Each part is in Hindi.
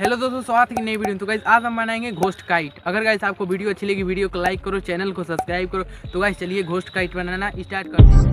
हेलो दोस्तों, स्वागत है कि नई वीडियो। तो गाइस आज हम बनाएंगे घोस्ट काइट। अगर गाइस आपको वीडियो अच्छी लगी, वीडियो को लाइक करो, चैनल को सब्सक्राइब करो। तो गाइस चलिए घोस्ट काइट बनाना स्टार्ट करते हैं।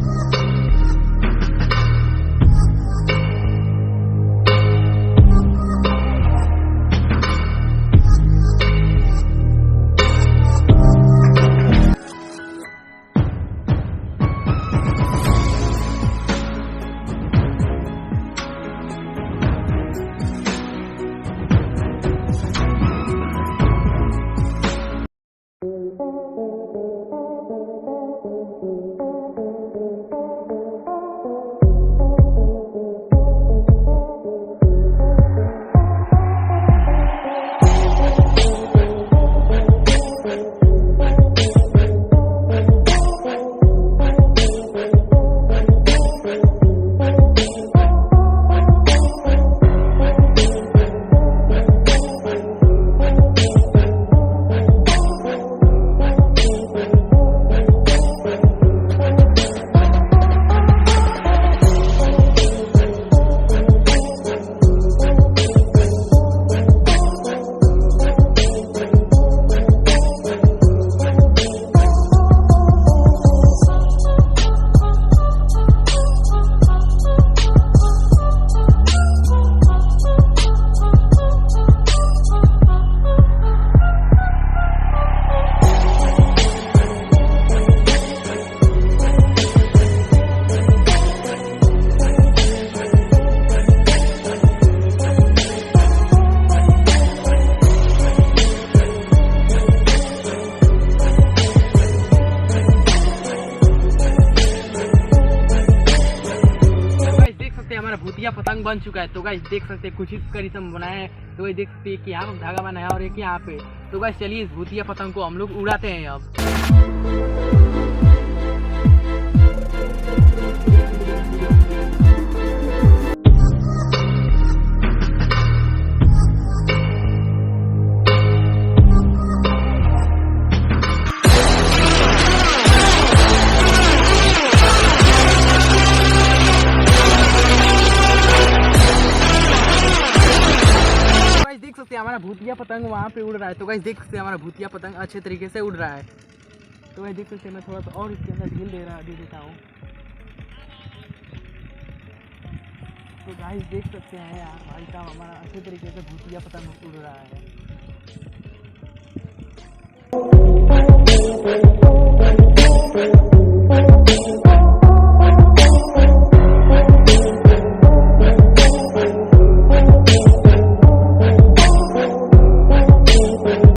हमारा भूतिया पतंग बन चुका है। तो गाइस देख सकते हैं कुछ इस करीब हम बनाए हैं। तो गाइस देख सकते हैं कि यहाँ पर धागा बनाया और एक यहाँ पे। तो गाइस चलिए इस भूतिया पतंग को हम लोग उड़ाते हैं अब। हमारा भूतिया पतंग वहाँ पे उड़ रहा है। तो गाइस देख सकते हैं हमारा भूतिया पतंग अच्छे तरीके से उड़ रहा है। तो गाइस देख सकते हैं, मैं थोड़ा सा और इसके अंदर ढील दे देता हूँ। तो गाइस देख सकते हैं यार भाई साहब हमारा अच्छे तरीके से भूतिया पतंग उड़ रहा है।